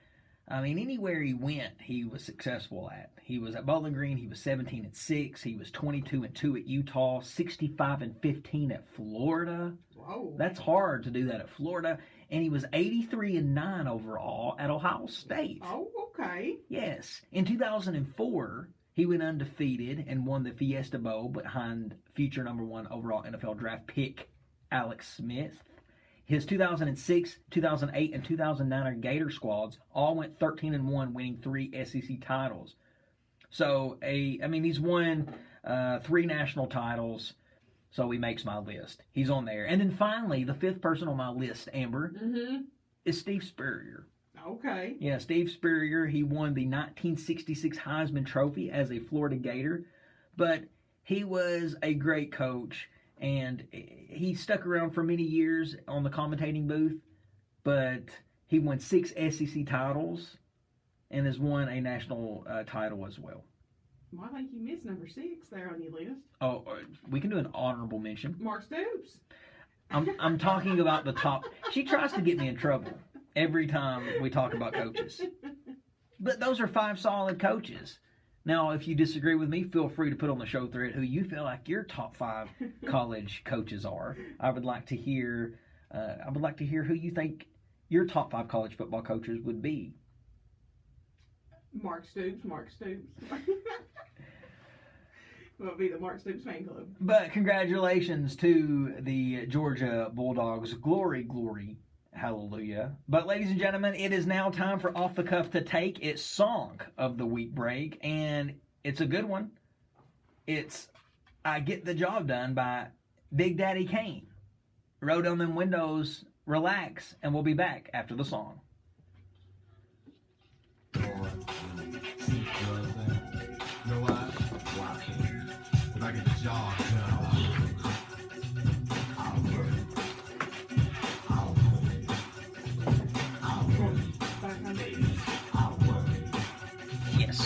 I mean, anywhere he went, he was successful at. He was at Bowling Green. He was 17-6. He was 22-2 at Utah. 65-15 at Florida. Whoa. That's hard to do that at Florida. And he was 83-9 overall at Ohio State. Oh, okay. Yes. In 2004, he went undefeated and won the Fiesta Bowl behind future number 1 overall NFL draft pick Alex Smith. His 2006, 2008, and 2009 Gator squads all went 13-1, winning 3 SEC titles. So, he's won 3 national titles, so he makes my list. He's on there. And then finally, the 5th person on my list, Amber, is Steve Spurrier. Okay. Yeah, Steve Spurrier, he won the 1966 Heisman Trophy as a Florida Gator, but he was a great coach. And he stuck around for many years on the commentating booth, but he won 6 SEC titles and has won a national title as well. Well, I think you missed number 6 there on your list. Oh, we can do an honorable mention. Mark Stoops. I'm talking about the top. She tries to get me in trouble every time we talk about coaches. But those are 5 solid coaches. Now, if you disagree with me, feel free to put on the show thread who you feel like your top 5 college coaches are. I would like to hear who you think your top 5 college football coaches would be. Mark Stoops. Will be the Mark Stoops fan club. But congratulations to the Georgia Bulldogs. Glory, glory. Hallelujah. But ladies and gentlemen, it is now time for Off the Cuff to take its Song of the Week break, and it's a good one. It's I Get the Job Done by Big Daddy Kane. Roll down them windows, relax, and we'll be back after the song. You know what I'm saying? You know why? Why I can't? If I get the job done, I'll work. Yes.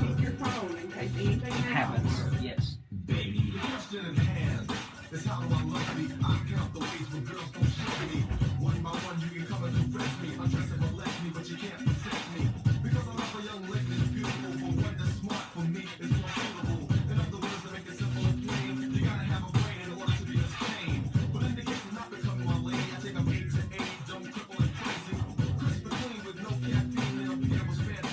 Keep your phone in case anything happens. Yes. Baby, the question in hand is how do I love me? I count the ways when girls don't show me. One by one, you can come and undress me, undress and molest me, but you can't possess me. Because I love a young lady that's beautiful, but one that's smart for me is more suitable. In other words, to make it simple and plain, you gotta have a brain in order to be this tame. But in the case of not becoming my lady, I take a 8 to 8, dumb, cripple, and crazy. Crisp and clean with no caffeine, and I'll be able to spend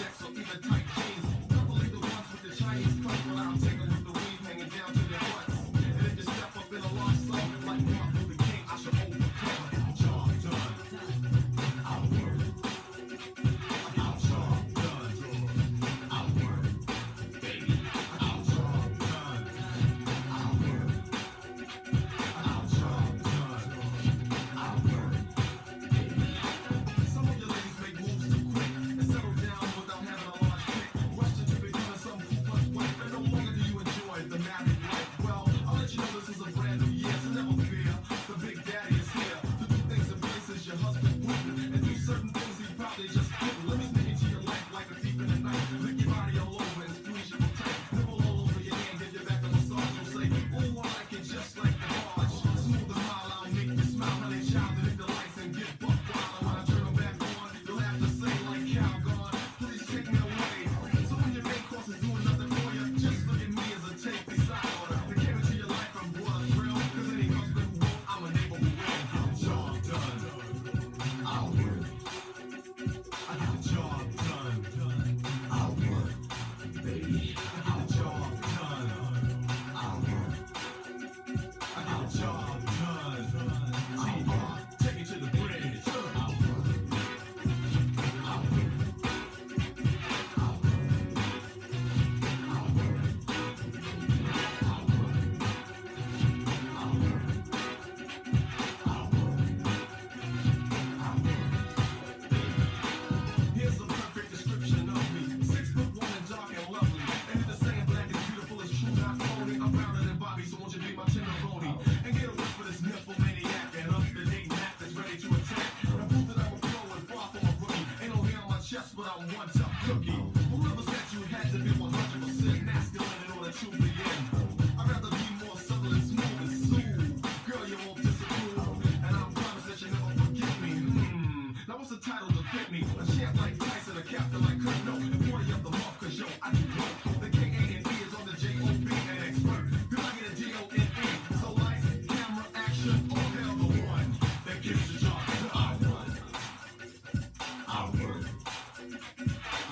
I'm one tough cookie. Whoever said you had to be 100% masculine in order to begin. I'd rather be more subtle and smooth and soothe. Girl, you won't disapprove, and I'm promise that you never forget me. Now what's the title to fit me? A champ like Tyson, a captain like Kurt. No, if one of the mark, cause yo, I do work. The K-A-N-E is on the J-O-B, an expert. Cause I get a D-O-N-E. So lights, camera, action, all hell the one that gets the job done. I work.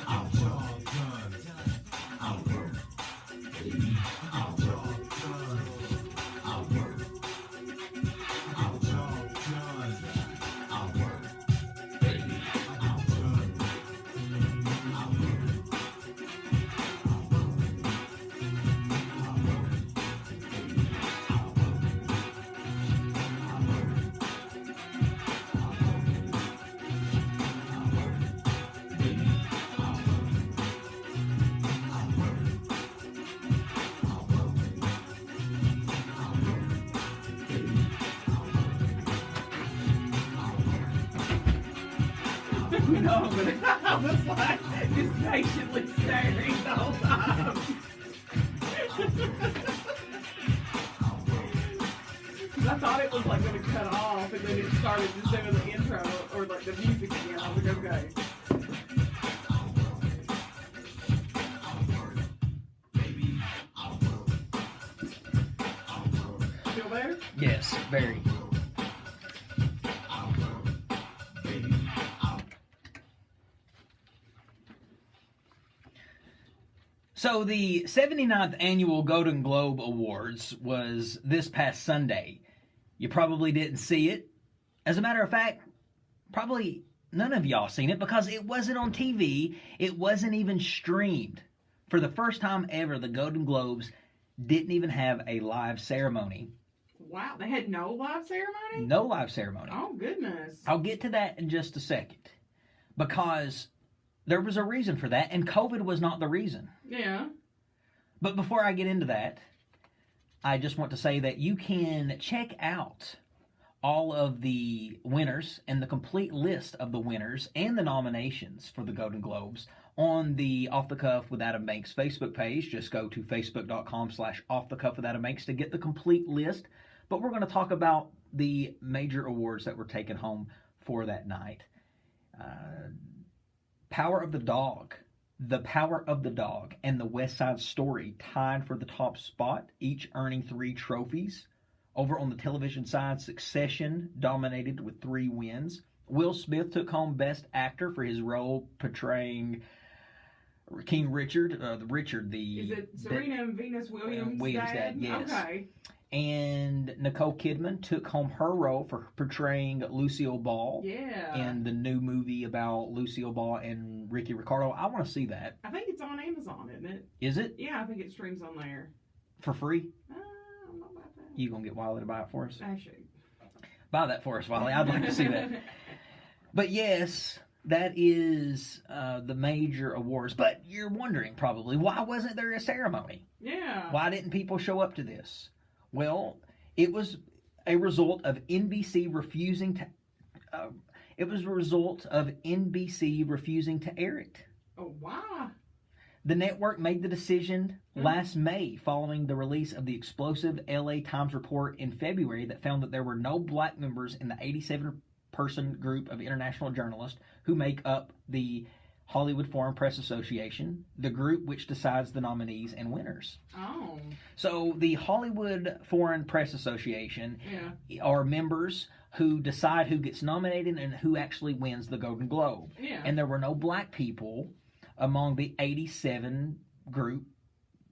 I job done. I work. I job done. I work. I job done. I work. Baby, I'm done. I work. No, but I was like just patiently staring the whole time. I thought it was like going to cut off, and then it started just doing the intro or like the music again. I was like, okay. Still there? Yes, very. So the 79th Annual Golden Globe Awards was this past Sunday. You probably didn't see it. As a matter of fact, probably none of y'all seen it because it wasn't on TV. It wasn't even streamed. For the first time ever, the Golden Globes didn't even have a live ceremony. Wow, they had no live ceremony? No live ceremony. Oh, goodness. I'll get to that in just a second. Because there was a reason for that, and COVID was not the reason. Yeah. But before I get into that, I just want to say that you can check out all of the winners and the complete list of the winners and the nominations for the Golden Globes on the Off the Cuff with Adam Banks Facebook page. Just go to facebook.com/offthecuff with Adam Banks to get the complete list. But we're going to talk about the major awards that were taken home for that night. Power of the Dog, The Power of the Dog, and The West Side Story tied for the top spot, each earning 3 trophies. Over on the television side, Succession dominated with 3 wins. Will Smith took home Best Actor for his role portraying King Richard. Is it Serena and Venus Williams' dad? Yes. Okay. And Nicole Kidman took home her role for portraying Lucille Ball. Yeah. In the new movie about Lucille Ball and Ricky Ricardo. I want to see that. I think it's on Amazon, isn't it? Is it? Yeah, I think it streams on there. For free? I don't know about that. You gonna get Wiley to buy it for us? I should. Buy that for us, Wiley. I'd like to see that. But yes, that is the major awards. But you're wondering probably, why wasn't there a ceremony? Yeah. Why didn't people show up to this? Well, it was a result of NBC refusing to. It was a result of NBC refusing to air it. Oh, wow. The network made the decision last May following the release of the explosive LA Times report in February that found that there were no black members in the 87-person group of international journalists who make up the Hollywood Foreign Press Association, the group which decides the nominees and winners. Oh. So the Hollywood Foreign Press Association are members who decide who gets nominated and who actually wins the Golden Globe. Yeah. And there were no black people among the 87 group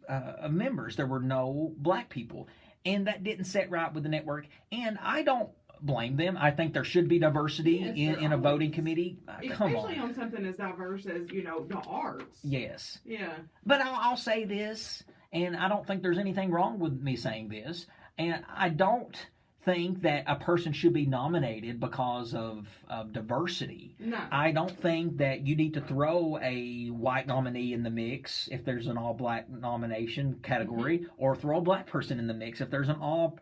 of members. There were no black people. And that didn't set right with the network. And I don't blame them. I think there should be diversity in a voting committee. Come Especially on. on something as diverse as, the arts. Yes. Yeah. But I'll say this, and I don't think there's anything wrong with me saying this, and I don't think that a person should be nominated because of diversity. No. I don't think that you need to throw a white nominee in the mix if there's an all-black nomination category, or throw a black person in the mix if there's an all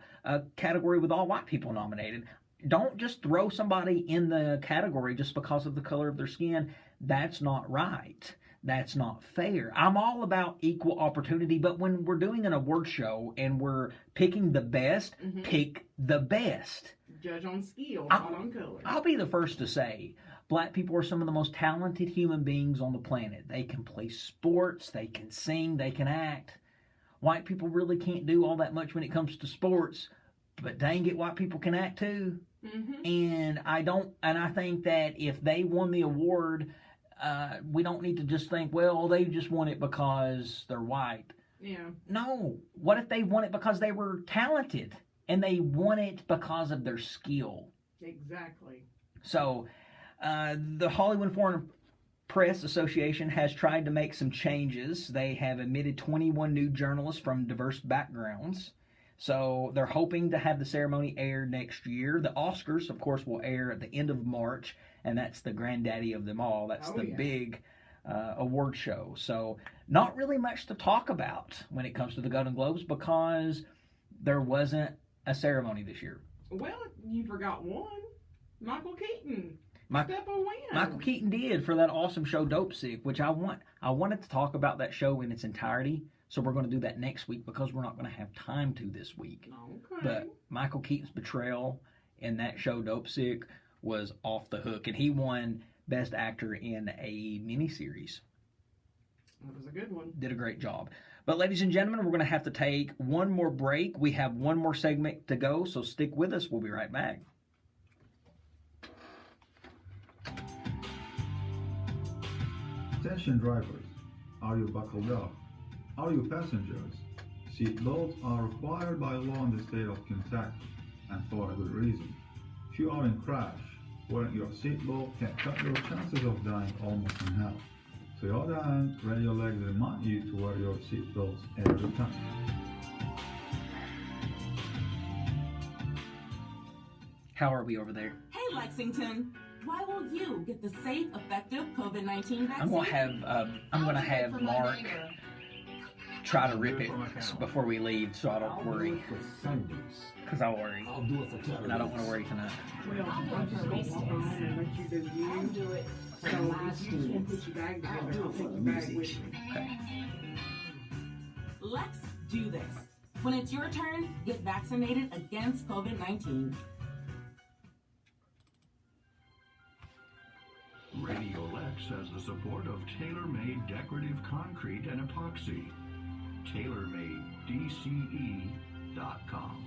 category with all white people nominated. don't just throw somebody in the category just because of the color of their skin. That's not right. That's not fair. I'm all about equal opportunity, but when we're doing an award show and we're picking the best, pick the best. Judge on skill, not on color. I'll be the first to say, black people are some of the most talented human beings on the planet. They can play sports, they can sing, they can act. White people really can't do all that much when it comes to sports, but dang it, white people can act too. And I think that if they won the award, we don't need to just think, well, they just won it because they're white. Yeah. No. What if they won it because they were talented and they won it because of their skill? Exactly. So, the Hollywood Foreign Press Association has tried to make some changes. They have admitted 21 new journalists from diverse backgrounds. So they're hoping to have the ceremony air next year. The Oscars, of course, will air at the end of March, and that's the granddaddy of them all. That's the big award show. So not really much to talk about when it comes to the Golden Globes because there wasn't a ceremony this year. Well, you forgot one. Michael Keaton. Step a win. Michael Keaton did for that awesome show Dope Sick, which I wanted to talk about that show in its entirety. So we're going to do that next week because we're not going to have time to this week. Okay. But Michael Keaton's portrayal in that show Dope Sick was off the hook, and he won Best Actor in a miniseries. That was a good one. Did a great job. But ladies and gentlemen, we're going to have to take one more break. We have one more segment to go, so stick with us. We'll be right back. Attention drivers, are you buckled up? Are you passengers? Seat belts are required by law in the state of Kentucky, and for a good reason. If you are in crash, wearing your seatbelt can cut your chances of dying almost in half. To the other hand, Radio Legs remind you to wear your seatbelts every time. How are we over there? Hey Lexington, why won't you get the safe, effective COVID-19 vaccine? I'm gonna have Mark try to rip it before we leave, so I don't worry. Because I'll worry. I'll do it for television. And I don't want to worry tonight. Well, I'm just going to walk around and let you do you. I'll do it. So if you just want to put your bag together, I'll take your bag with you. Okay. Let's do this. When it's your turn, get vaccinated against COVID-19. Radio Lex has the support of tailor-made decorative concrete and epoxy. TailorMadeDCE.com.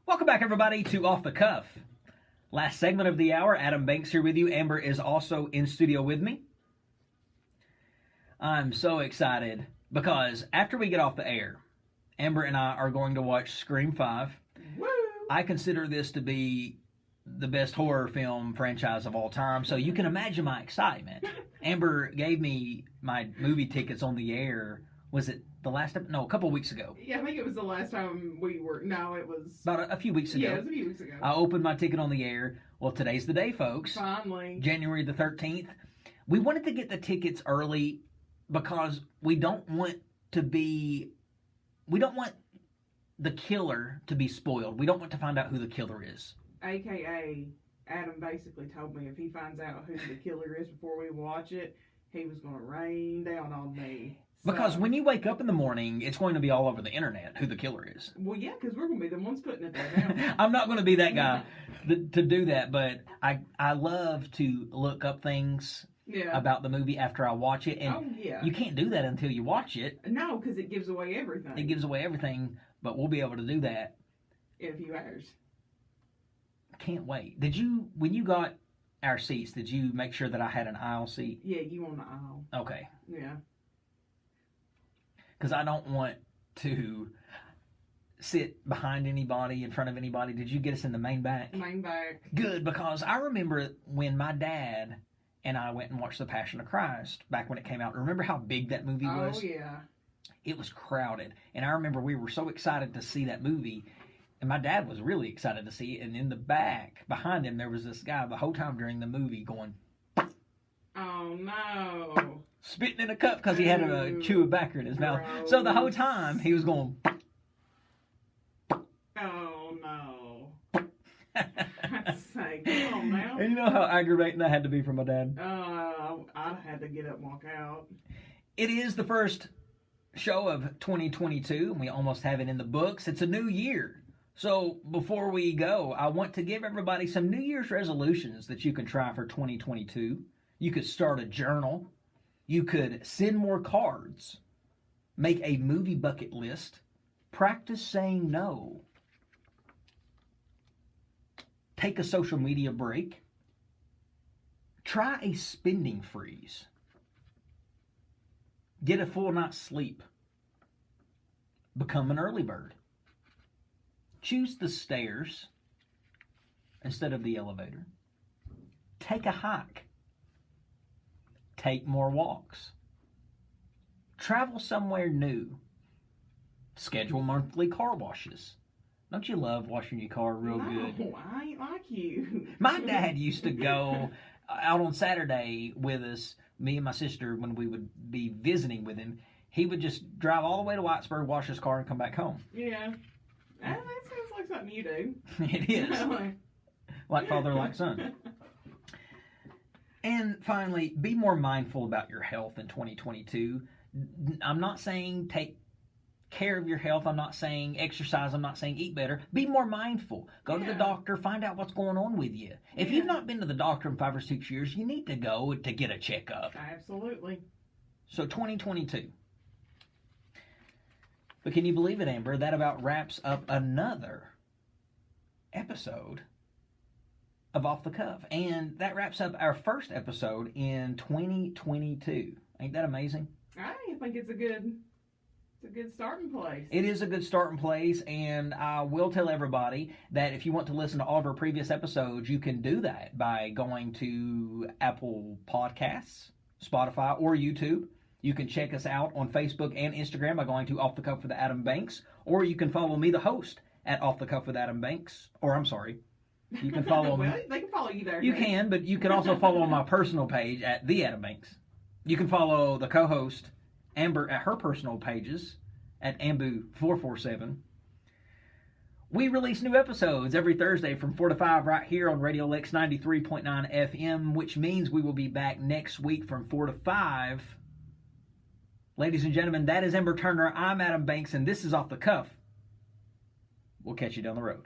Welcome back, everybody, to Off the Cuff. Last segment of the hour. Adam Banks here with you. Amber is also in studio with me. I'm so excited because after we get off the air, Amber and I are going to watch Scream 5. Woo! I consider this to be the best horror film franchise of all time, so you can imagine my excitement. Amber gave me my movie tickets on the air. Was it the last time? No, a couple weeks ago. Yeah, I think it was the last time we were. No, it was About a few weeks ago. Yeah, it was a few weeks ago. I opened my ticket on the air. Well, today's the day, folks. Finally. January the 13th. We wanted to get the tickets early because we don't want the killer to be spoiled. We don't want to find out who the killer is. AKA, Adam basically told me if he finds out who the killer is before we watch it, he was going to rain down on me. Because when you wake up in the morning, it's going to be all over the internet who the killer is. Well, yeah, because we're going to be the ones putting it there now. I'm not going to be that guy to do that, but I love to look up things about the movie after I watch it. And you can't do that until you watch it. No, because it gives away everything. It gives away everything, but we'll be able to do that in a few hours. Can't wait. When you got our seats, did you make sure that I had an aisle seat? Yeah, you on the aisle. Okay. Yeah. Because I don't want to sit behind anybody, in front of anybody. Did you get us in the main back? Main back. Good, because I remember when my dad and I went and watched The Passion of Christ back when it came out. Remember how big that movie was? Oh, yeah. It was crowded. And I remember we were so excited to see that movie. And my dad was really excited to see it. And in the back, behind him, there was this guy the whole time during the movie going, oh, no. spitting in a cup because he had a chew of backer in his mouth. So the whole time, he was going, oh, no. I'd say, come on now. And you know how aggravating that had to be for my dad? I had to get up and walk out. It is the first show of 2022, and we almost have it in the books. It's a new year. So before we go, I want to give everybody some New Year's resolutions that you can try for 2022. You could start a journal. You could send more cards. Make a movie bucket list. Practice saying no. Take a social media break. Try a spending freeze. Get a full night's sleep. Become an early bird. Choose the stairs instead of the elevator. Take a hike. Take more walks. Travel somewhere new. Schedule monthly car washes. Don't you love washing your car real good? No, I ain't like you. My dad used to go out on Saturday with us, me and my sister, when we would be visiting with him. He would just drive all the way to Whitesburg, wash his car, and come back home. Yeah. That sounds like something you do. It is. Like father, like son. And finally, be more mindful about your health in 2022. I'm not saying take care of your health. I'm not saying exercise. I'm not saying eat better. Be more mindful. Go to the doctor. Find out what's going on with you. If you've not been to the doctor in 5 or 6 years, you need to go to get a checkup. Absolutely. So 2022. But can you believe it, Amber? That about wraps up another episode of Off the Cuff. And that wraps up our first episode in 2022. Ain't that amazing? I think it's a good starting place. It is a good starting place, and I will tell everybody that if you want to listen to all of our previous episodes, you can do that by going to Apple Podcasts, Spotify, or YouTube. You can check us out on Facebook and Instagram by going to Off the Cuff with Adam Banks, or you can follow me, the host, at Off the Cuff with Adam Banks. Or, I'm sorry, you can follow me. Well, they can follow you there. You can, but you can also follow my personal page at The Adam Banks. You can follow the co-host, Amber, at her personal pages at Ambu447. We release new episodes every Thursday from 4 to 5 right here on Radio Lex 93.9 FM, which means we will be back next week from 4 to 5. Ladies and gentlemen, that is Amber Turner. I'm Adam Banks, and this is Off the Cuff. We'll catch you down the road.